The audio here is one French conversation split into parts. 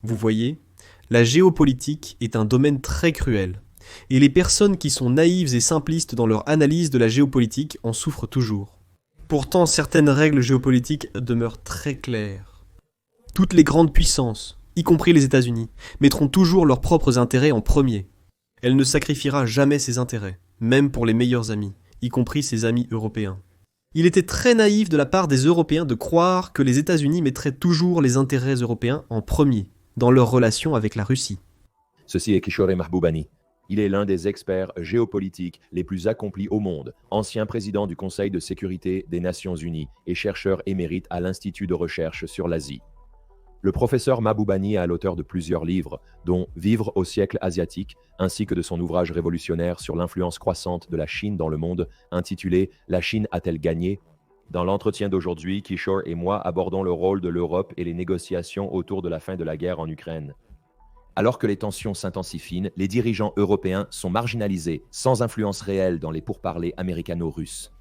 Vous voyez, la géopolitique est un domaine très cruel, et les personnes qui sont naïves et simplistes dans leur analyse de la géopolitique en souffrent toujours. Pourtant, certaines règles géopolitiques demeurent très claires. Toutes les grandes puissances, y compris les États-Unis, mettront toujours leurs propres intérêts en premier. Elle ne sacrifiera jamais ses intérêts, même pour les meilleurs amis, y compris ses amis européens. Il était très naïf de la part des Européens de croire que les États-Unis mettraient toujours les intérêts européens en premier, dans leur relation avec la Russie. Ceci est Kishore Mahboubani. Il est l'un des experts géopolitiques les plus accomplis au monde, ancien président du Conseil de sécurité des Nations Unies et chercheur émérite à l'Institut de recherche sur l'Asie. Le professeur Mahboubani est l'auteur de plusieurs livres, dont Vivre au siècle asiatique, ainsi que de son ouvrage révolutionnaire sur l'influence croissante de la Chine dans le monde, intitulé La Chine a-t-elle gagné? Dans l'entretien d'aujourd'hui, Kishore et moi abordons le rôle de l'Europe et les négociations autour de la fin de la guerre en Ukraine. Alors que les tensions s'intensifient, les dirigeants européens sont marginalisés, sans influence réelle dans les pourparlers américano-russes.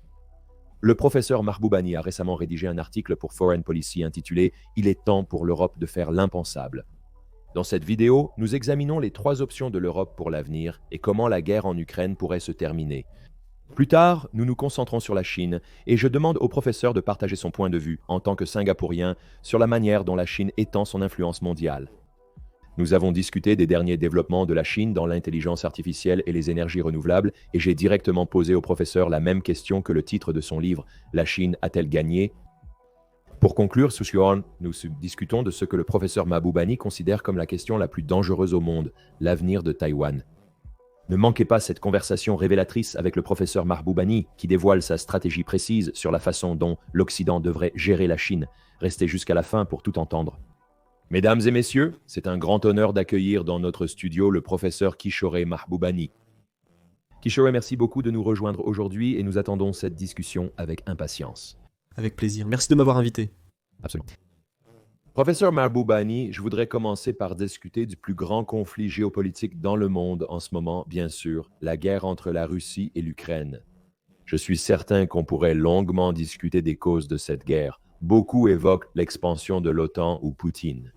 Le professeur Mahboubani a récemment rédigé un article pour Foreign Policy intitulé « Il est temps pour l'Europe de faire l'impensable ». Dans cette vidéo, nous examinons les 3 options de l'Europe pour l'avenir et comment la guerre en Ukraine pourrait se terminer. Plus tard, nous nous concentrons sur la Chine et je demande au professeur de partager son point de vue, en tant que Singapourien, sur la manière dont la Chine étend son influence mondiale. Nous avons discuté des derniers développements de la Chine dans l'intelligence artificielle et les énergies renouvelables et j'ai directement posé au professeur la même question que le titre de son livre « La Chine a-t-elle gagné ?» Pour conclure, Sushuan, nous discutons de ce que le professeur Mahboubani considère comme la question la plus dangereuse au monde, l'avenir de Taïwan. Ne manquez pas cette conversation révélatrice avec le professeur Mahboubani qui dévoile sa stratégie précise sur la façon dont l'Occident devrait gérer la Chine. Restez jusqu'à la fin pour tout entendre. Mesdames et messieurs, c'est un grand honneur d'accueillir dans notre studio le professeur Kishore Mahboubani. Kishore, merci beaucoup de nous rejoindre aujourd'hui et nous attendons cette discussion avec impatience. Avec plaisir. Merci de m'avoir invité. Absolument. Professeur Mahboubani, je voudrais commencer par discuter du plus grand conflit géopolitique dans le monde en ce moment, bien sûr, la guerre entre la Russie et l'Ukraine. Je suis certain qu'on pourrait longuement discuter des causes de cette guerre. Beaucoup évoquent l'expansion de l'OTAN ou Poutine.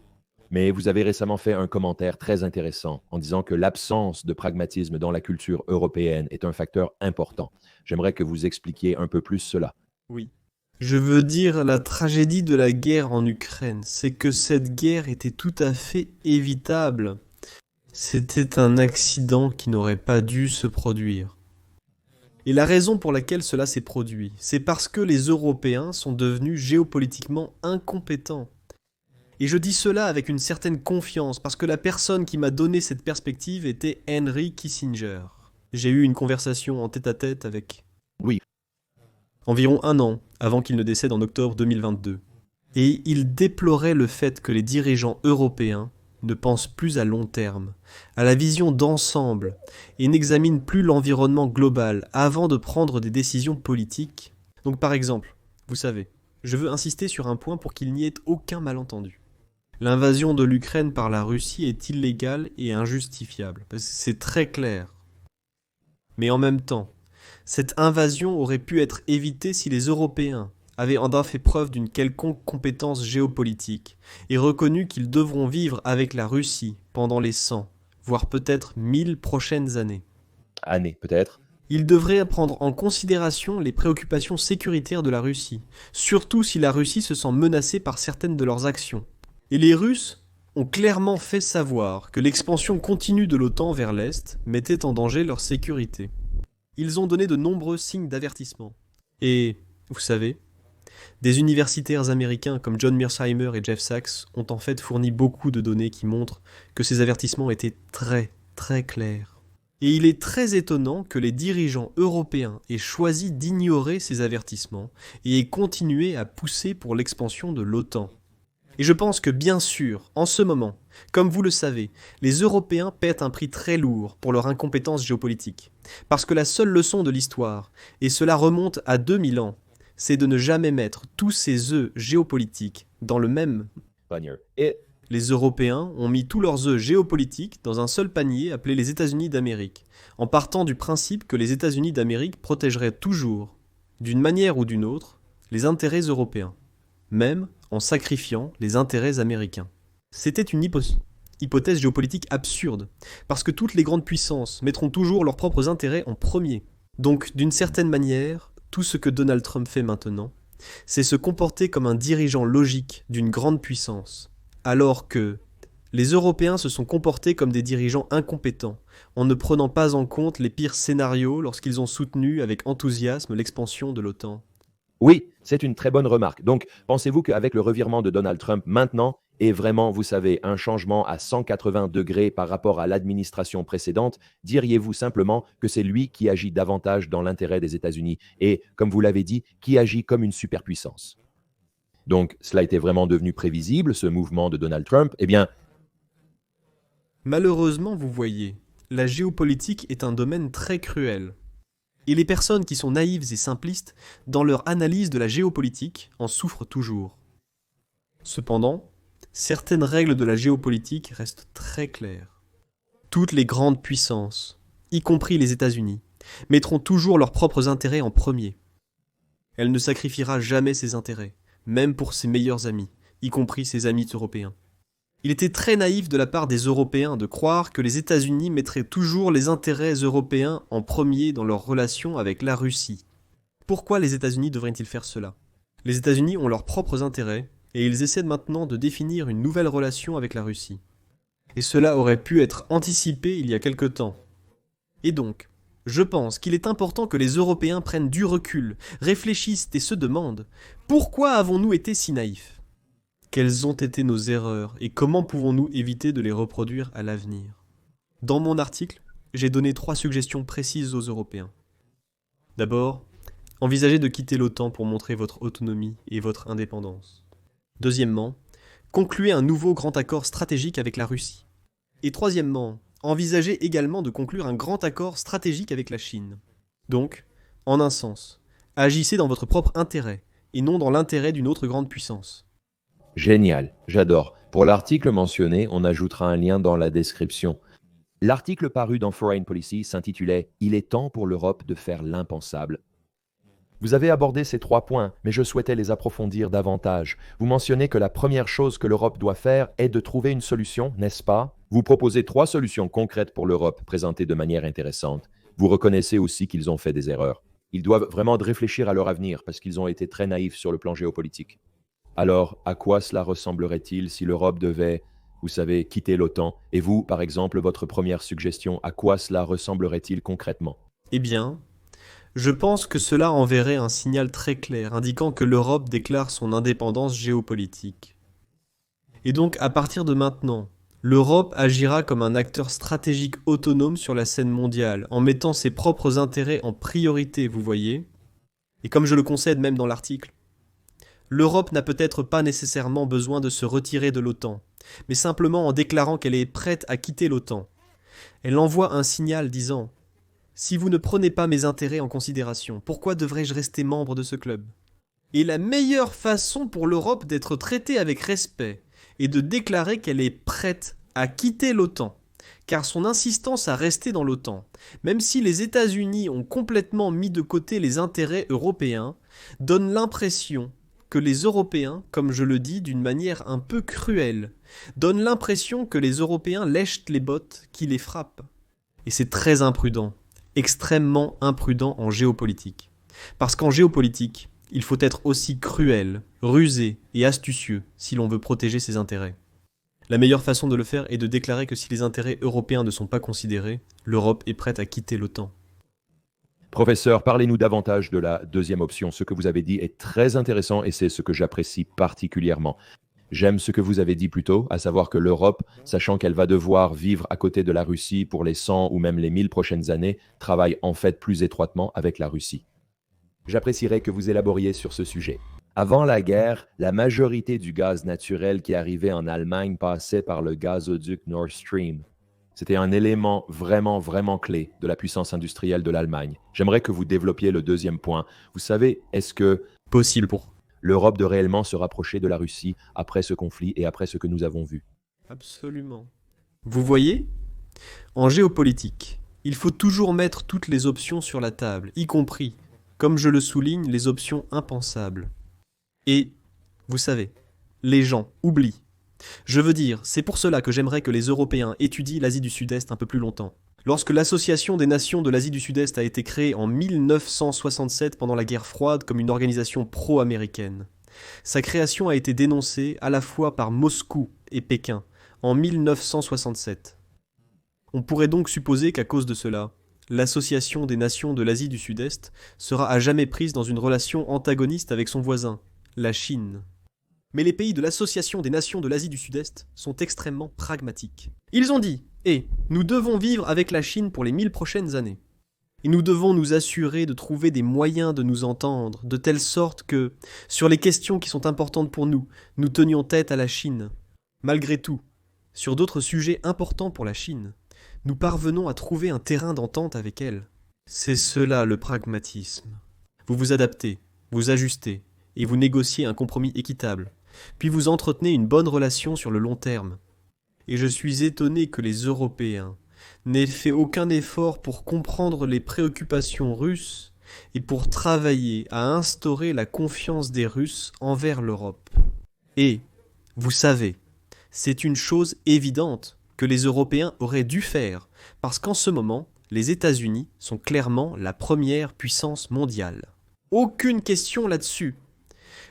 Mais vous avez récemment fait un commentaire très intéressant en disant que l'absence de pragmatisme dans la culture européenne est un facteur important. J'aimerais que vous expliquiez un peu plus cela. Oui. Je veux dire, la tragédie de la guerre en Ukraine, c'est que cette guerre était tout à fait évitable. C'était un accident qui n'aurait pas dû se produire. Et la raison pour laquelle cela s'est produit, c'est parce que les Européens sont devenus géopolitiquement incompétents. Et je dis cela avec une certaine confiance, parce que la personne qui m'a donné cette perspective était Henry Kissinger. J'ai eu une conversation en tête-à-tête avec... Oui. Environ 1 an avant qu'il ne décède en octobre 2022. Et il déplorait le fait que les dirigeants européens ne pensent plus à long terme, à la vision d'ensemble, et n'examinent plus l'environnement global avant de prendre des décisions politiques. Donc par exemple, vous savez, je veux insister sur un point pour qu'il n'y ait aucun malentendu. L'invasion de l'Ukraine par la Russie est illégale et injustifiable. C'est très clair. Mais en même temps, cette invasion aurait pu être évitée si les Européens avaient fait preuve d'une quelconque compétence géopolitique et reconnu qu'ils devront vivre avec la Russie pendant les 100, voire peut-être 1000 prochaines années. Années, peut-être. Ils devraient prendre en considération les préoccupations sécuritaires de la Russie, surtout si la Russie se sent menacée par certaines de leurs actions. Et les Russes ont clairement fait savoir que l'expansion continue de l'OTAN vers l'Est mettait en danger leur sécurité. Ils ont donné de nombreux signes d'avertissement. Et, vous savez, des universitaires américains comme John Mearsheimer et Jeff Sachs ont en fait fourni beaucoup de données qui montrent que ces avertissements étaient très, très clairs. Et il est très étonnant que les dirigeants européens aient choisi d'ignorer ces avertissements et aient continué à pousser pour l'expansion de l'OTAN. Et je pense que bien sûr, en ce moment, comme vous le savez, les Européens paient un prix très lourd pour leur incompétence géopolitique. Parce que la seule leçon de l'histoire, et cela remonte à 2000 ans, c'est de ne jamais mettre tous ces œufs géopolitiques dans le même. Et Les Européens ont mis tous leurs œufs géopolitiques dans un seul panier appelé les États-Unis d'Amérique, en partant du principe que les États-Unis d'Amérique protégeraient toujours, d'une manière ou d'une autre, les intérêts européens, même en sacrifiant les intérêts américains. C'était une hypothèse. Hypothèse géopolitique absurde, parce que toutes les grandes puissances mettront toujours leurs propres intérêts en premier. Donc, d'une certaine manière, tout ce que Donald Trump fait maintenant, c'est se comporter comme un dirigeant logique d'une grande puissance, alors que les Européens se sont comportés comme des dirigeants incompétents, en ne prenant pas en compte les pires scénarios lorsqu'ils ont soutenu avec enthousiasme l'expansion de l'OTAN. Oui, c'est une très bonne remarque. Donc, pensez-vous qu'avec le revirement de Donald Trump maintenant, et vraiment, vous savez, un changement à 180 degrés par rapport à l'administration précédente, diriez-vous simplement que c'est lui qui agit davantage dans l'intérêt des États-Unis et, comme vous l'avez dit, qui agit comme une superpuissance? Donc, cela était vraiment devenu prévisible, ce mouvement de Donald Trump. Eh bien, Malheureusement, vous voyez, la géopolitique est un domaine très cruel. Et les personnes qui sont naïves et simplistes dans leur analyse de la géopolitique en souffrent toujours. Cependant, certaines règles de la géopolitique restent très claires. Toutes les grandes puissances, y compris les États-Unis, mettront toujours leurs propres intérêts en premier. Elle ne sacrifiera jamais ses intérêts, même pour ses meilleurs amis, y compris ses amis européens. Il était très naïf de la part des Européens de croire que les États-Unis mettraient toujours les intérêts européens en premier dans leurs relations avec la Russie. Pourquoi les États-Unis devraient-ils faire cela? Les États-Unis ont leurs propres intérêts, et ils essaient maintenant de définir une nouvelle relation avec la Russie. Et cela aurait pu être anticipé il y a quelque temps. Et donc, je pense qu'il est important que les Européens prennent du recul, réfléchissent et se demandent « Pourquoi avons-nous été si naïfs ?» Quelles ont été nos erreurs et comment pouvons-nous éviter de les reproduire à l'avenir? Dans mon article, j'ai donné 3 suggestions précises aux Européens. D'abord, envisagez de quitter l'OTAN pour montrer votre autonomie et votre indépendance. Deuxièmement, concluez un nouveau grand accord stratégique avec la Russie. Et troisièmement, envisagez également de conclure un grand accord stratégique avec la Chine. Donc, en un sens, agissez dans votre propre intérêt et non dans l'intérêt d'une autre grande puissance. génial, j'adore. Pour l'article mentionné, on ajoutera un lien dans la description. L'article paru dans Foreign Policy s'intitulait « Il est temps pour l'Europe de faire l'impensable ». Vous avez abordé ces 3 points, mais je souhaitais les approfondir davantage. Vous mentionnez que la première chose que l'Europe doit faire est de trouver une solution, n'est-ce pas? Vous proposez 3 solutions concrètes pour l'Europe, présentées de manière intéressante. Vous reconnaissez aussi qu'ils ont fait des erreurs. Ils doivent vraiment réfléchir à leur avenir, parce qu'ils ont été très naïfs sur le plan géopolitique. Alors, à quoi cela ressemblerait-il si l'Europe devait, vous savez, quitter l'OTAN? Et vous, par exemple, votre première suggestion, à quoi cela ressemblerait-il concrètement? Eh bien, je pense que cela enverrait un signal très clair indiquant que l'Europe déclare son indépendance géopolitique. Et donc, à partir de maintenant, l'Europe agira comme un acteur stratégique autonome sur la scène mondiale, en mettant ses propres intérêts en priorité, vous voyez? Et comme je le concède même dans l'article, l'Europe n'a peut-être pas nécessairement besoin de se retirer de l'OTAN, mais simplement en déclarant qu'elle est prête à quitter l'OTAN. Elle envoie un signal disant « Si vous ne prenez pas mes intérêts en considération, pourquoi devrais-je rester membre de ce club ?» Et la meilleure façon pour l'Europe d'être traitée avec respect est de déclarer qu'elle est prête à quitter l'OTAN, car son insistance à rester dans l'OTAN, même si les États-Unis ont complètement mis de côté les intérêts européens, donne l'impression que les Européens, comme je le dis d'une manière un peu cruelle, donnent l'impression que les Européens lèchent les bottes qui les frappent. Et c'est très imprudent, extrêmement imprudent en géopolitique. Parce qu'en géopolitique, il faut être aussi cruel, rusé et astucieux si l'on veut protéger ses intérêts. La meilleure façon de le faire est de déclarer que si les intérêts européens ne sont pas considérés, l'Europe est prête à quitter l'OTAN. Professeur, parlez-nous davantage de la deuxième option. Ce que vous avez dit est très intéressant et c'est ce que j'apprécie particulièrement. J'aime ce que vous avez dit plus tôt, à savoir que l'Europe, sachant qu'elle va devoir vivre à côté de la Russie pour les 100 ou même les 1000 prochaines années, travaille en fait plus étroitement avec la Russie. J'apprécierais que vous élaboriez sur ce sujet. Avant la guerre, la majorité du gaz naturel qui arrivait en Allemagne passait par le gazoduc Nord Stream. C'était un élément vraiment clé de la puissance industrielle de l'Allemagne. J'aimerais que vous développiez le deuxième point. Vous savez, est-ce que Possible pour l'Europe de réellement se rapprocher de la Russie après ce conflit et après ce que nous avons vu? Absolument. Vous voyez, en géopolitique, il faut toujours mettre toutes les options sur la table, y compris, comme je le souligne, les options impensables. Et, vous savez, les gens oublient. Je veux dire, c'est pour cela que j'aimerais que les Européens étudient l'Asie du Sud-Est un peu plus longtemps. Lorsque l'Association des Nations de l'Asie du Sud-Est a été créée en 1967 pendant la guerre froide comme une organisation pro-américaine, sa création a été dénoncée à la fois par Moscou et Pékin en 1967. On pourrait donc supposer qu'à cause de cela, l'Association des Nations de l'Asie du Sud-Est sera à jamais prise dans une relation antagoniste avec son voisin, la Chine. Mais les pays de l'Association des Nations de l'Asie du Sud-Est sont extrêmement pragmatiques. Ils ont dit nous devons vivre avec la Chine pour les 1000 prochaines années. Et nous devons nous assurer de trouver des moyens de nous entendre, de telle sorte que, sur les questions qui sont importantes pour nous, nous tenions tête à la Chine. Malgré tout, sur d'autres sujets importants pour la Chine, nous parvenons à trouver un terrain d'entente avec elle. C'est cela le pragmatisme. Vous vous adaptez, vous ajustez, et vous négociez un compromis équitable. Puis vous entretenez une bonne relation sur le long terme. Et je suis étonné que les Européens n'aient fait aucun effort pour comprendre les préoccupations russes et pour travailler à instaurer la confiance des Russes envers l'Europe. Et, vous savez, c'est une chose évidente que les Européens auraient dû faire, parce qu'en ce moment, les États-Unis sont clairement la première puissance mondiale. Aucune question là-dessus.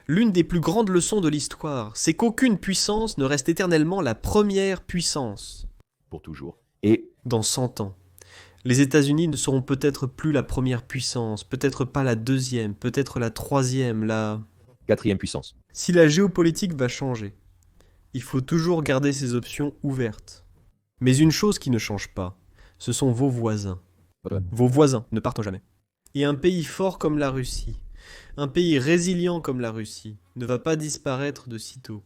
L'une des plus grandes leçons de l'histoire, c'est qu'aucune puissance ne reste éternellement la première puissance. Pour toujours. Et dans 100 ans, les États-Unis ne seront peut-être plus la première puissance, peut-être pas la deuxième, peut-être la troisième, la quatrième puissance. Si la géopolitique va changer, il faut toujours garder ces options ouvertes. Mais une chose qui ne change pas, ce sont vos voisins. Vos voisins ne partent jamais. Et un pays fort comme la Russie, un pays résilient comme la Russie, ne va pas disparaître de sitôt.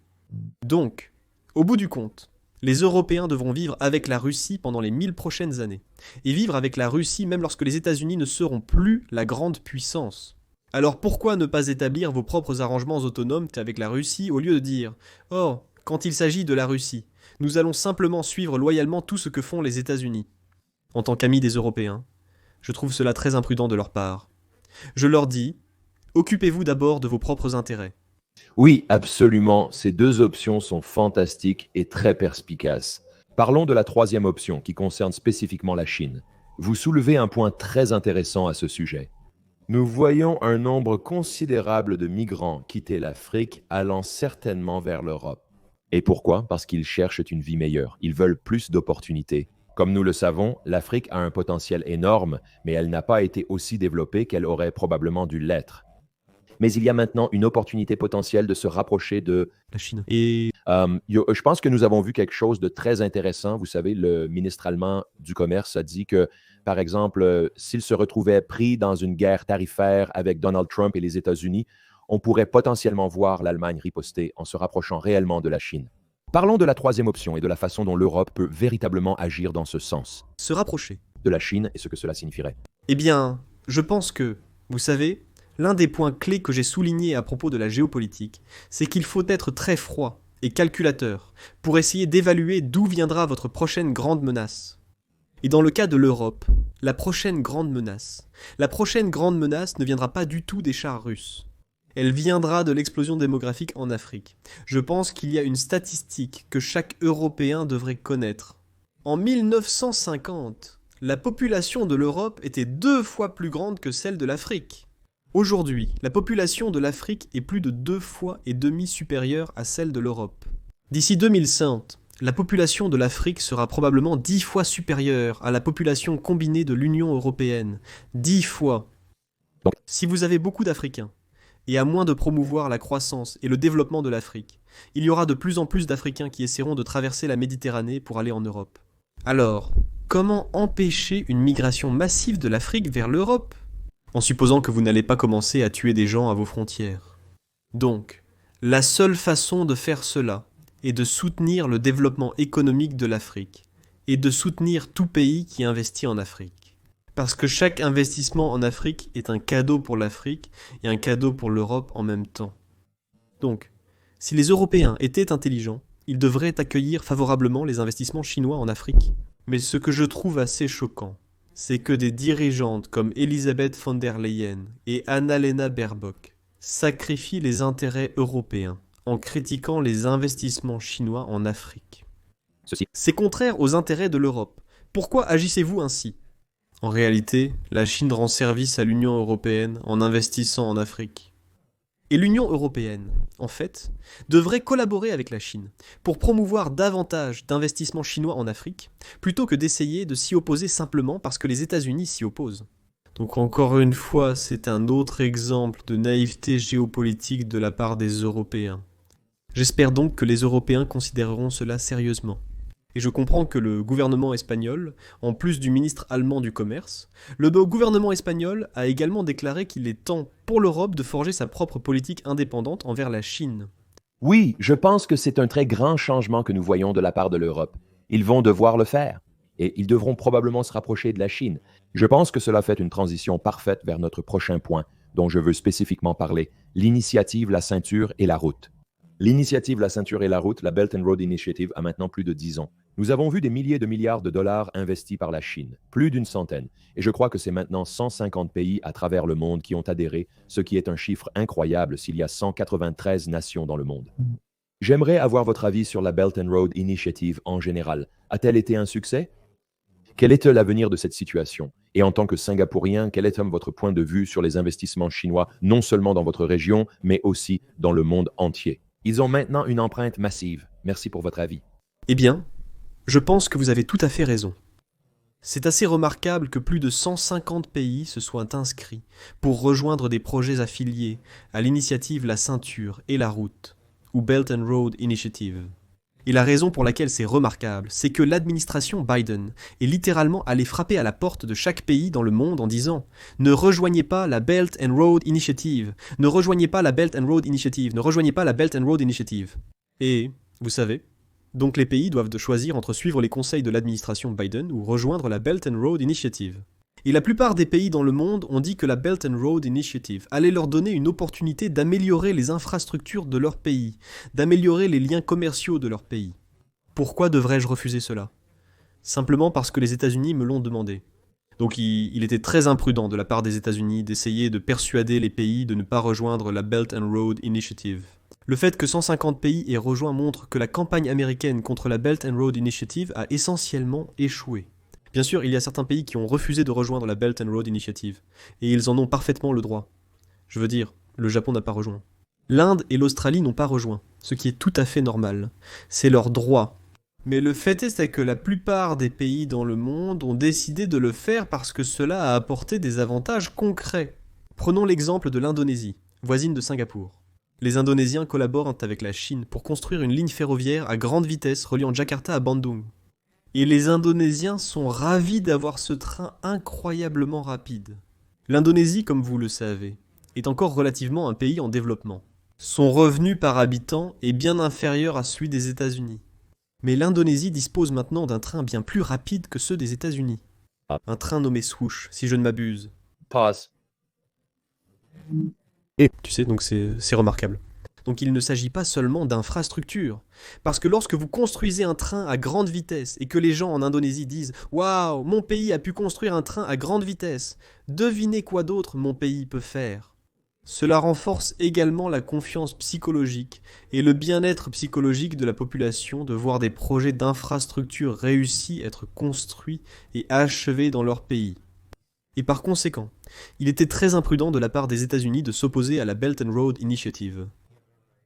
Donc, au bout du compte, les Européens devront vivre avec la Russie pendant les 1000 prochaines années. Et vivre avec la Russie même lorsque les États-Unis ne seront plus la grande puissance. Alors pourquoi ne pas établir vos propres arrangements autonomes avec la Russie au lieu de dire « Oh, quand il s'agit de la Russie, nous allons simplement suivre loyalement tout ce que font les États-Unis » En tant qu'amis des Européens, je trouve cela très imprudent de leur part. Je leur dis « Occupez-vous d'abord de vos propres intérêts. » Oui, absolument. Ces deux options sont fantastiques et très perspicaces. Parlons de la troisième option qui concerne spécifiquement la Chine. Vous soulevez un point très intéressant à ce sujet. Nous voyons un nombre considérable de migrants quitter l'Afrique allant certainement vers l'Europe. Et pourquoi? Parce qu'ils cherchent une vie meilleure. Ils veulent plus d'opportunités. Comme nous le savons, l'Afrique a un potentiel énorme, mais elle n'a pas été aussi développée qu'elle aurait probablement dû l'être. Mais il y a maintenant une opportunité potentielle de se rapprocher de La Chine. Et je pense que nous avons vu quelque chose de très intéressant. Vous savez, le ministre allemand du Commerce a dit que, par exemple, s'il se retrouvait pris dans une guerre tarifaire avec Donald Trump et les États-Unis, on pourrait potentiellement voir l'Allemagne riposter en se rapprochant réellement de la Chine. Parlons de la troisième option et de la façon dont l'Europe peut véritablement agir dans ce sens. se rapprocher. De la Chine et ce que cela signifierait. Eh bien, je pense que, vous savez, l'un des points clés que j'ai souligné à propos de la géopolitique, c'est qu'il faut être très froid et calculateur pour essayer d'évaluer d'où viendra votre prochaine grande menace. Et dans le cas de l'Europe, la prochaine grande menace ne viendra pas du tout des chars russes. Elle viendra de l'explosion démographique en Afrique. Je pense qu'il y a une statistique que chaque Européen devrait connaître. En 1950, la population de l'Europe était 2 fois plus grande que celle de l'Afrique. Aujourd'hui, la population de l'Afrique est plus de 2 fois et demi supérieure à celle de l'Europe. D'ici 2100, la population de l'Afrique sera probablement 10 fois supérieure à la population combinée de l'Union européenne. 10 fois. Si vous avez beaucoup d'Africains, et à moins de promouvoir la croissance et le développement de l'Afrique, il y aura de plus en plus d'Africains qui essaieront de traverser la Méditerranée pour aller en Europe. Alors, comment empêcher une migration massive de l'Afrique vers l'Europe ? En supposant que vous n'allez pas commencer à tuer des gens à vos frontières. Donc, la seule façon de faire cela est de soutenir le développement économique de l'Afrique et de soutenir tout pays qui investit en Afrique. Parce que chaque investissement en Afrique est un cadeau pour l'Afrique et un cadeau pour l'Europe en même temps. Donc, si les Européens étaient intelligents, ils devraient accueillir favorablement les investissements chinois en Afrique. Mais ce que je trouve assez choquant, c'est que des dirigeantes comme Elisabeth von der Leyen et Annalena Baerbock sacrifient les intérêts européens en critiquant les investissements chinois en Afrique. Ceci. C'est contraire aux intérêts de l'Europe. Pourquoi agissez-vous ainsi? En réalité, la Chine rend service à l'Union européenne en investissant en Afrique. Et l'Union européenne, en fait, devrait collaborer avec la Chine pour promouvoir davantage d'investissements chinois en Afrique, plutôt que d'essayer de s'y opposer simplement parce que les États-Unis s'y opposent. Donc encore une fois, c'est un autre exemple de naïveté géopolitique de la part des Européens. J'espère donc que les Européens considéreront cela sérieusement. Et je comprends que le gouvernement espagnol, en plus du ministre allemand du commerce, le gouvernement espagnol a également déclaré qu'il est temps pour l'Europe de forger sa propre politique indépendante envers la Chine. Oui, je pense que c'est un très grand changement que nous voyons de la part de l'Europe. Ils vont devoir le faire. Et ils devront probablement se rapprocher de la Chine. Je pense que cela fait une transition parfaite vers notre prochain point, dont je veux spécifiquement parler, l'initiative La Ceinture et la Route. L'initiative La Ceinture et la Route, la Belt and Road Initiative, a maintenant plus de 10 ans. Nous avons vu des milliers de milliards de dollars investis par la Chine, plus d'une centaine, et je crois que c'est maintenant 150 pays à travers le monde qui ont adhéré, ce qui est un chiffre incroyable s'il y a 193 nations dans le monde. J'aimerais avoir votre avis sur la Belt and Road Initiative en général. A-t-elle été un succès? Quel est l'avenir de cette situation? Et en tant que Singapourien, quel est votre point de vue sur les investissements chinois, non seulement dans votre région, mais aussi dans le monde entier? Ils ont maintenant une empreinte massive. Merci pour votre avis. Eh bien, je pense que vous avez tout à fait raison. C'est assez remarquable que plus de 150 pays se soient inscrits pour rejoindre des projets affiliés à l'initiative La Ceinture et la Route, ou Belt and Road Initiative. Et la raison pour laquelle c'est remarquable, c'est que l'administration Biden est littéralement allée frapper à la porte de chaque pays dans le monde en disant « Ne rejoignez pas la Belt and Road Initiative, ne rejoignez pas la Belt and Road Initiative, ne rejoignez pas la Belt and Road Initiative. » Et, vous savez, donc les pays doivent choisir entre suivre les conseils de l'administration Biden ou rejoindre la Belt and Road Initiative. Et la plupart des pays dans le monde ont dit que la Belt and Road Initiative allait leur donner une opportunité d'améliorer les infrastructures de leur pays, d'améliorer les liens commerciaux de leur pays. Pourquoi devrais-je refuser cela? Simplement parce que les États-Unis me l'ont demandé. Donc il était très imprudent de la part des États-Unis d'essayer de persuader les pays de ne pas rejoindre la Belt and Road Initiative. Le fait que 150 pays aient rejoint montre que la campagne américaine contre la Belt and Road Initiative a essentiellement échoué. Bien sûr, il y a certains pays qui ont refusé de rejoindre la Belt and Road Initiative, et ils en ont parfaitement le droit. Je veux dire, le Japon n'a pas rejoint. L'Inde et l'Australie n'ont pas rejoint, ce qui est tout à fait normal. C'est leur droit. Mais le fait est que la plupart des pays dans le monde ont décidé de le faire parce que cela a apporté des avantages concrets. Prenons l'exemple de l'Indonésie, voisine de Singapour. Les Indonésiens collaborent avec la Chine pour construire une ligne ferroviaire à grande vitesse reliant Jakarta à Bandung. Et les Indonésiens sont ravis d'avoir ce train incroyablement rapide. L'Indonésie, comme vous le savez, est encore relativement un pays en développement. Son revenu par habitant est bien inférieur à celui des États-Unis. Mais l'Indonésie dispose maintenant d'un train bien plus rapide que ceux des États-Unis. Un train nommé Swoosh, si je ne m'abuse. Pause. Et tu sais, donc c'est remarquable. Donc il ne s'agit pas seulement d'infrastructures. Parce que lorsque vous construisez un train à grande vitesse et que les gens en Indonésie disent « Waouh, mon pays a pu construire un train à grande vitesse, devinez quoi d'autre mon pays peut faire ?» Cela renforce également la confiance psychologique et le bien-être psychologique de la population de voir des projets d'infrastructures réussis être construits et achevés dans leur pays. Et par conséquent, il était très imprudent de la part des États-Unis de s'opposer à la Belt and Road Initiative.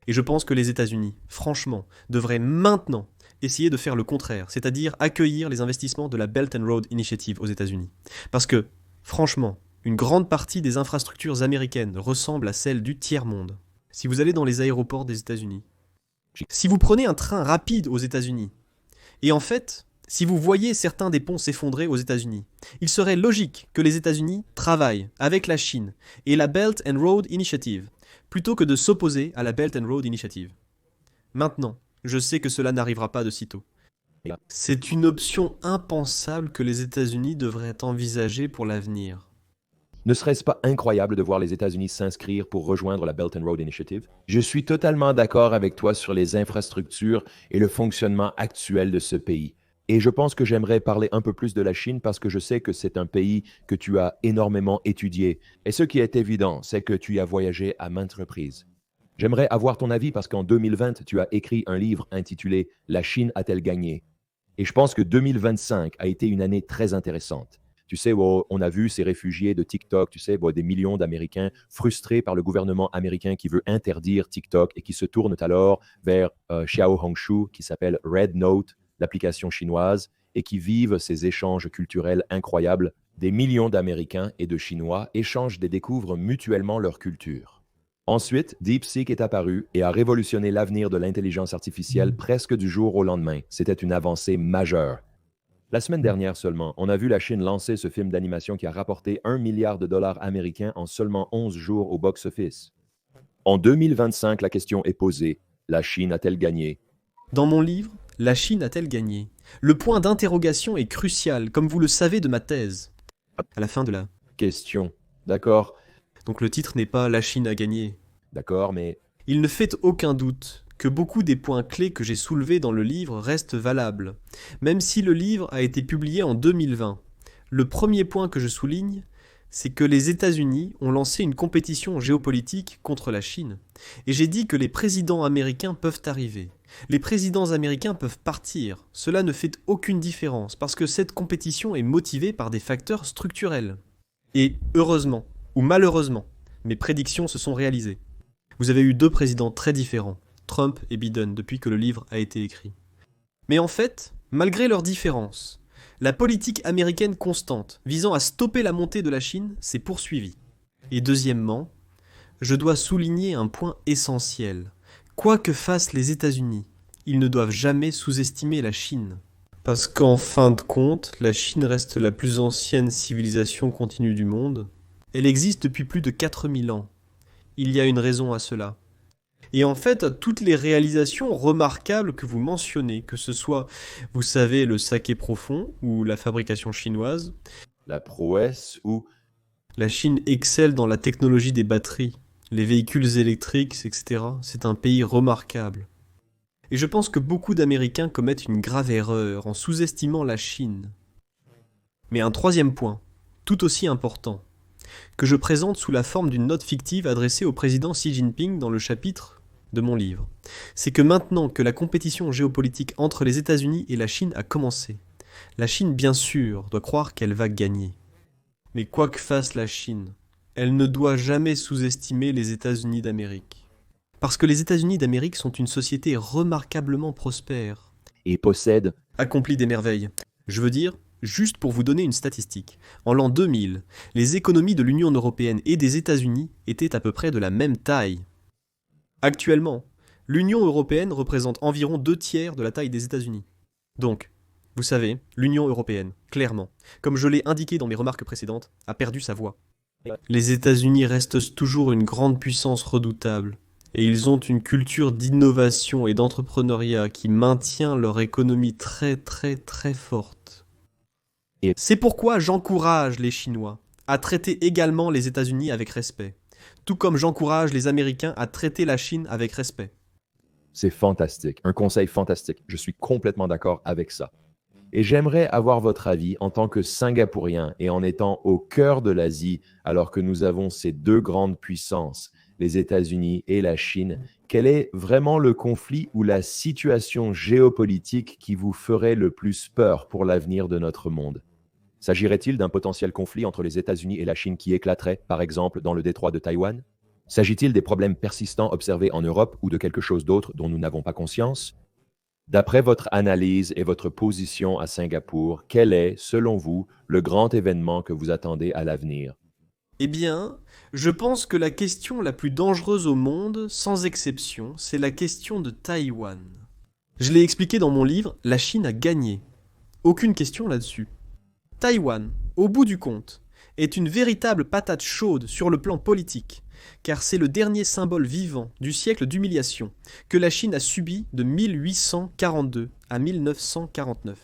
Et je pense que les États-Unis, franchement, devraient maintenant essayer de faire le contraire, c'est-à-dire accueillir les investissements de la Belt and Road Initiative aux États-Unis. Parce que, franchement, une grande partie des infrastructures américaines ressemblent à celles du tiers-monde. Si vous allez dans les aéroports des États-Unis, si vous prenez un train rapide aux États-Unis, et en fait, si vous voyez certains des ponts s'effondrer aux États-Unis, il serait logique que les États-Unis travaillent avec la Chine et la Belt and Road Initiative, plutôt que de s'opposer à la Belt and Road Initiative. Maintenant, je sais que cela n'arrivera pas de sitôt. C'est une option impensable que les États-Unis devraient envisager pour l'avenir. Ne serait-ce pas incroyable de voir les États-Unis s'inscrire pour rejoindre la Belt and Road Initiative? Je suis totalement d'accord avec toi sur les infrastructures et le fonctionnement actuel de ce pays. Et je pense que j'aimerais parler un peu plus de la Chine parce que je sais que c'est un pays que tu as énormément étudié. Et ce qui est évident, c'est que tu y as voyagé à maintes reprises. J'aimerais avoir ton avis parce qu'en 2020, tu as écrit un livre intitulé La Chine a-t-elle gagné? Et je pense que 2025 a été une année très intéressante. Tu sais, on a vu ces réfugiés de TikTok, tu sais, des millions d'Américains frustrés par le gouvernement américain qui veut interdire TikTok et qui se tournent alors vers Xiao Hongshu, qui s'appelle Red Note, l'application chinoise, et qui vivent ces échanges culturels incroyables. Des millions d'Américains et de Chinois échangent et découvrent mutuellement leur culture. Ensuite, DeepSeek est apparu et a révolutionné l'avenir de l'intelligence artificielle presque du jour au lendemain. C'était une avancée majeure. La semaine dernière seulement, on a vu la Chine lancer ce film d'animation qui a rapporté 1 milliard de dollars américains en seulement 11 jours au box-office. En 2025, la question est posée. La Chine a-t-elle gagné? Dans mon livre, La Chine a-t-elle gagné? Le point d'interrogation est crucial, comme vous le savez de ma thèse. À la fin de la... Question. D'accord, Donc le titre n'est pas La Chine a gagné. d'accord, mais Il ne fait aucun doute que beaucoup des points clés que j'ai soulevés dans le livre restent valables, même si le livre a été publié en 2020. Le premier point que je souligne, c'est que les États-Unis ont lancé une compétition géopolitique contre la Chine. Et j'ai dit que les présidents américains peuvent arriver. Les présidents américains peuvent partir. Cela ne fait aucune différence parce que cette compétition est motivée par des facteurs structurels. Et heureusement, ou malheureusement, mes prédictions se sont réalisées. Vous avez eu deux présidents très différents, Trump et Biden, depuis que le livre a été écrit. Mais en fait, malgré leurs différences, la politique américaine constante visant à stopper la montée de la Chine s'est poursuivie. Et deuxièmement, je dois souligner un point essentiel. Quoi que fassent les États-Unis, ils ne doivent jamais sous-estimer la Chine. Parce qu'en fin de compte, la Chine reste la plus ancienne civilisation continue du monde. Elle existe depuis plus de 4000 ans. Il y a une raison à cela. Et en fait, toutes les réalisations remarquables que vous mentionnez, que ce soit, vous savez, le saké profond ou la fabrication chinoise, la prouesse ou la Chine excelle dans la technologie des batteries, les véhicules électriques, etc. C'est un pays remarquable. Et je pense que beaucoup d'Américains commettent une grave erreur en sous-estimant la Chine. Mais un troisième point, tout aussi important, que je présente sous la forme d'une note fictive adressée au président Xi Jinping dans le chapitre de mon livre, c'est que maintenant que la compétition géopolitique entre les États-Unis et la Chine a commencé, la Chine bien sûr doit croire qu'elle va gagner. Mais quoi que fasse la Chine, elle ne doit jamais sous-estimer les États-Unis d'Amérique. Parce que les États-Unis d'Amérique sont une société remarquablement prospère. et possède Accomplit des merveilles. Je veux dire, juste pour vous donner une statistique, en l'an 2000, les économies de l'Union européenne et des États-Unis étaient à peu près de la même taille. Actuellement, l'Union européenne représente environ 2/3 de la taille des États-Unis. Donc, vous savez, l'Union européenne, clairement, comme je l'ai indiqué dans mes remarques précédentes, a perdu sa voix. Les États-Unis restent toujours une grande puissance redoutable, et ils ont une culture d'innovation et d'entrepreneuriat qui maintient leur économie très très très forte. Et C'est pourquoi j'encourage les Chinois à traiter également les États-Unis avec respect, tout comme j'encourage les Américains à traiter la Chine avec respect. c'est fantastique, un conseil fantastique. Je suis complètement d'accord avec ça. Et j'aimerais avoir votre avis en tant que Singapourien et en étant au cœur de l'Asie, alors que nous avons ces deux grandes puissances, les États-Unis et la Chine. Quel est vraiment le conflit ou la situation géopolitique qui vous ferait le plus peur pour l'avenir de notre monde? S'agirait-il d'un potentiel conflit entre les États-Unis et la Chine qui éclaterait, par exemple, dans le détroit de Taïwan? S'agit-il des problèmes persistants observés en Europe ou de quelque chose d'autre dont nous n'avons pas conscience? D'après votre analyse et votre position à Singapour, quel est, selon vous, le grand événement que vous attendez à l'avenir? Eh bien, je pense que la question la plus dangereuse au monde, sans exception, c'est la question de Taïwan. Je l'ai expliqué dans mon livre, la Chine a gagné. Aucune question là-dessus. Taïwan, au bout du compte, est une véritable patate chaude sur le plan politique, car c'est le dernier symbole vivant du siècle d'humiliation que la Chine a subi de 1842 à 1949.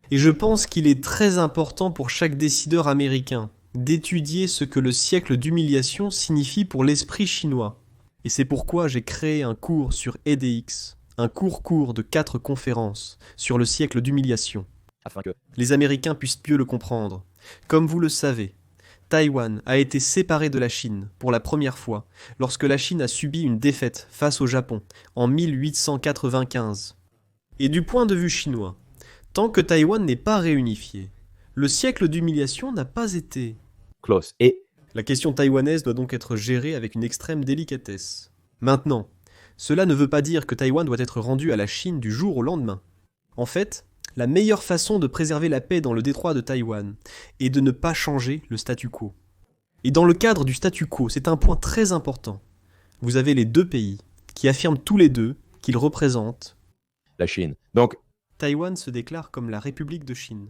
Et je pense qu'il est très important pour chaque décideur américain d'étudier ce que le siècle d'humiliation signifie pour l'esprit chinois. Et c'est pourquoi j'ai créé un cours sur EDX, un cours de 4 conférences sur le siècle d'humiliation. Afin que Les Américains puissent mieux le comprendre. Comme vous le savez, Taïwan a été séparé de la Chine pour la première fois lorsque la Chine a subi une défaite face au Japon en 1895. Et du point de vue chinois, tant que Taïwan n'est pas réunifié, le siècle d'humiliation n'a pas été. Close. Et La question taïwanaise doit donc être gérée avec une extrême délicatesse. Maintenant, cela ne veut pas dire que Taïwan doit être rendu à la Chine du jour au lendemain. En fait, la meilleure façon de préserver la paix dans le détroit de Taïwan est de ne pas changer le statu quo. Et dans le cadre du statu quo, c'est un point très important. Vous avez les deux pays qui affirment tous les deux qu'ils représentent. la Chine. Donc, Taïwan se déclare comme la République de Chine.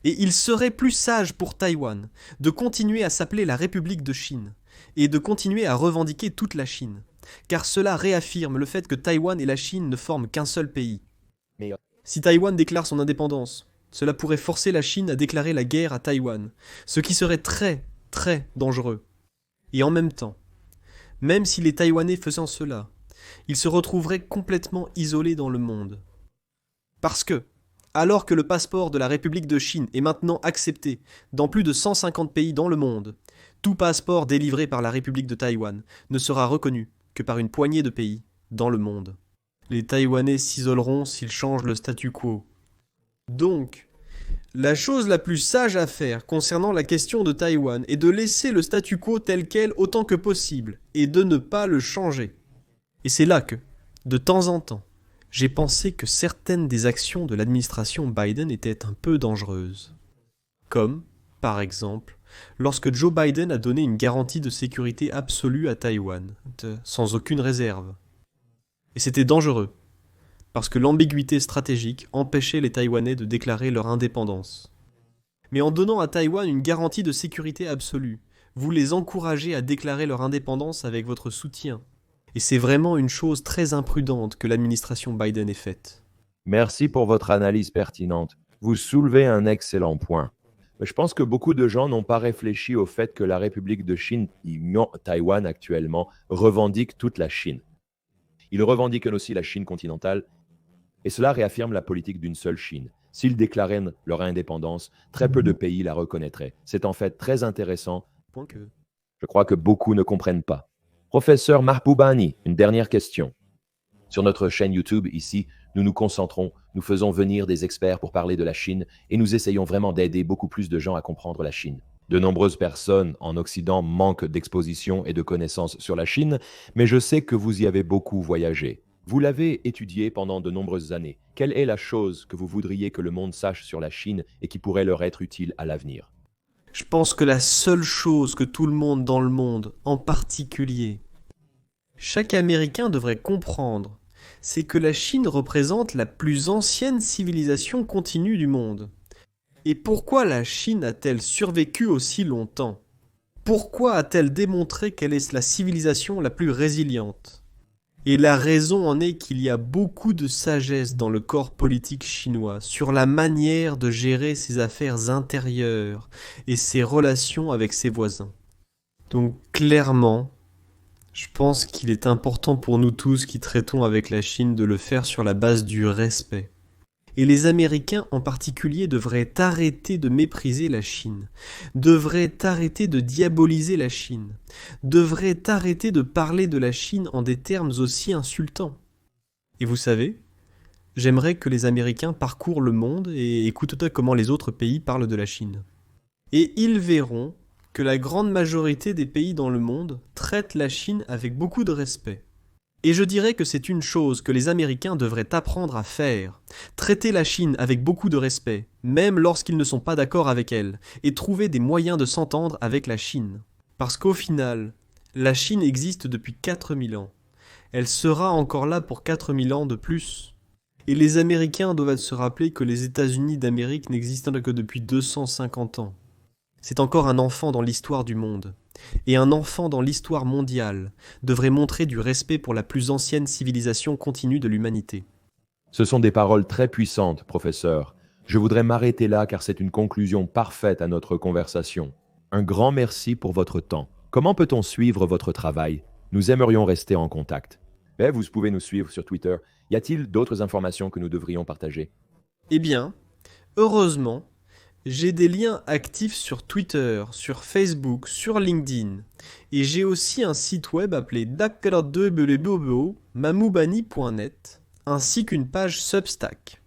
Et il serait plus sage pour Taïwan de continuer à s'appeler la République de Chine et de continuer à revendiquer toute la Chine, car cela réaffirme le fait que Taïwan et la Chine ne forment qu'un seul pays. mais Si Taïwan déclare son indépendance, cela pourrait forcer la Chine à déclarer la guerre à Taïwan, ce qui serait très, très dangereux. Et en même temps, même si les Taïwanais faisant cela, ils se retrouveraient complètement isolés dans le monde. Parce que, alors que le passeport de la République de Chine est maintenant accepté dans plus de 150 pays dans le monde, tout passeport délivré par la République de Taïwan ne sera reconnu que par une poignée de pays dans le monde. Les Taïwanais s'isoleront s'ils changent le statu quo. Donc, la chose la plus sage à faire concernant la question de Taïwan est de laisser le statu quo tel quel autant que possible et de ne pas le changer. Et c'est là que, de temps en temps, j'ai pensé que certaines des actions de l'administration Biden étaient un peu dangereuses. Comme, par exemple, lorsque Joe Biden a donné une garantie de sécurité absolue à Taïwan, sans aucune réserve. Et c'était dangereux, parce que l'ambiguïté stratégique empêchait les Taïwanais de déclarer leur indépendance. Mais en donnant à Taïwan une garantie de sécurité absolue, vous les encouragez à déclarer leur indépendance avec votre soutien. Et c'est vraiment une chose très imprudente que l'administration Biden ait faite. merci pour votre analyse pertinente. Vous soulevez un excellent point. Mais je pense que beaucoup de gens n'ont pas réfléchi au fait que la République de Chine, Taïwan actuellement, revendique toute la Chine. Ils revendiquent aussi la Chine continentale, et cela réaffirme la politique d'une seule Chine. S'ils déclaraient leur indépendance, très peu de pays la reconnaîtraient. C'est en fait très intéressant. Point que... Je crois que beaucoup ne comprennent pas. Professeur Mahboubani, une dernière question. Sur notre chaîne YouTube ici, nous nous concentrons, nous faisons venir des experts pour parler de la Chine et nous essayons vraiment d'aider beaucoup plus de gens à comprendre la Chine. De nombreuses personnes en Occident manquent d'exposition et de connaissances sur la Chine, mais je sais que vous y avez beaucoup voyagé. Vous l'avez étudié pendant de nombreuses années. Quelle est la chose que vous voudriez que le monde sache sur la Chine et qui pourrait leur être utile à l'avenir? Je pense que la seule chose que tout le monde dans le monde, en particulier, chaque Américain devrait comprendre, c'est que la Chine représente la plus ancienne civilisation continue du monde. Et pourquoi la Chine a-t-elle survécu aussi longtemps? Pourquoi a-t-elle démontré qu'elle est la civilisation la plus résiliente? Et la raison en est qu'il y a beaucoup de sagesse dans le corps politique chinois sur la manière de gérer ses affaires intérieures et ses relations avec ses voisins. Donc clairement, je pense qu'il est important pour nous tous qui traitons avec la Chine de le faire sur la base du respect. Et les Américains en particulier devraient arrêter de mépriser la Chine, devraient arrêter de diaboliser la Chine, devraient arrêter de parler de la Chine en des termes aussi insultants. Et vous savez, j'aimerais que les Américains parcourent le monde et écoutent comment les autres pays parlent de la Chine. Et ils verront que la grande majorité des pays dans le monde traitent la Chine avec beaucoup de respect. Et je dirais que c'est une chose que les Américains devraient apprendre à faire, traiter la Chine avec beaucoup de respect, même lorsqu'ils ne sont pas d'accord avec elle, et trouver des moyens de s'entendre avec la Chine. Parce qu'au final, la Chine existe depuis 4000 ans. Elle sera encore là pour 4000 ans de plus. Et les Américains doivent se rappeler que les États-Unis d'Amérique n'existent que depuis 250 ans. C'est encore un enfant dans l'histoire du monde. Et un enfant dans l'histoire mondiale devrait montrer du respect pour la plus ancienne civilisation continue de l'humanité. Ce sont des paroles très puissantes, professeur. Je voudrais m'arrêter là car c'est une conclusion parfaite à notre conversation. Un grand merci pour votre temps. Comment peut-on suivre votre travail? Nous aimerions rester en contact. Vous pouvez nous suivre sur Twitter. Y a-t-il d'autres informations que nous devrions partager? Eh bien, heureusement, J'ai des liens actifs sur Twitter, sur Facebook, sur LinkedIn. Et j'ai aussi un site web appelé mamoubani.net, ainsi qu'une page Substack.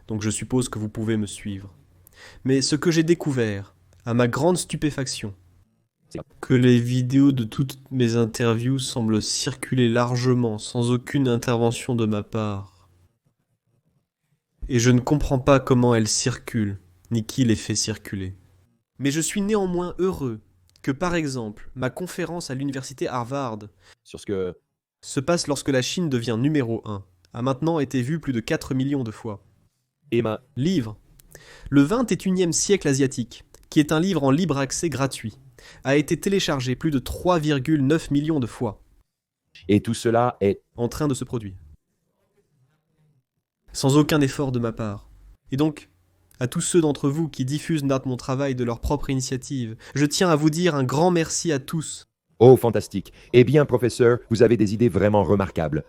Donc je suppose que vous pouvez me suivre. Mais ce que j'ai découvert, à ma grande stupéfaction, que les vidéos de toutes mes interviews semblent circuler largement, sans aucune intervention de ma part. Et je ne comprends pas comment elles circulent, ni qui les fait circuler. Mais je suis néanmoins heureux que, par exemple, ma conférence à l'université Harvard Sur ce que... se passe lorsque la Chine devient numéro 1, a maintenant été vue plus de 4 millions de fois. Emma, Livre. Le 21e siècle asiatique, qui est un livre en libre accès gratuit, a été téléchargé plus de 3,9 millions de fois, et tout cela est... en train de se produire. Sans aucun effort de ma part. Et donc, à tous ceux d'entre vous qui diffusent mon travail de leur propre initiative, je tiens à vous dire un grand merci à tous. Oh, fantastique. Eh bien, professeur, vous avez des idées vraiment remarquables.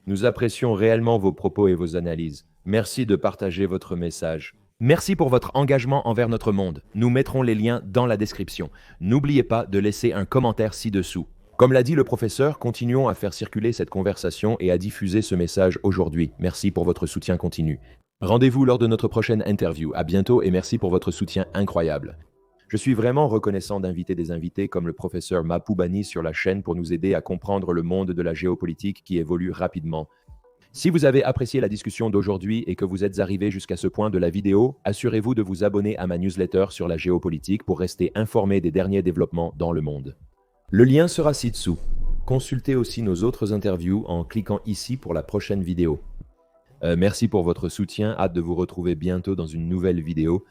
Nous apprécions réellement vos propos et vos analyses. Merci de partager votre message. Merci pour votre engagement envers notre monde. Nous mettrons les liens dans la description. N'oubliez pas de laisser un commentaire ci-dessous. Comme l'a dit le professeur, continuons à faire circuler cette conversation et à diffuser ce message aujourd'hui. Merci pour votre soutien continu. Rendez-vous lors de notre prochaine interview. À bientôt et merci pour votre soutien incroyable. Je suis vraiment reconnaissant d'inviter des invités comme le professeur Mahboubani sur la chaîne pour nous aider à comprendre le monde de la géopolitique qui évolue rapidement. Si vous avez apprécié la discussion d'aujourd'hui et que vous êtes arrivé jusqu'à ce point de la vidéo, assurez-vous de vous abonner à ma newsletter sur la géopolitique pour rester informé des derniers développements dans le monde. Le lien sera ci-dessous. Consultez aussi nos autres interviews en cliquant ici pour la prochaine vidéo. Merci pour votre soutien, hâte de vous retrouver bientôt dans une nouvelle vidéo.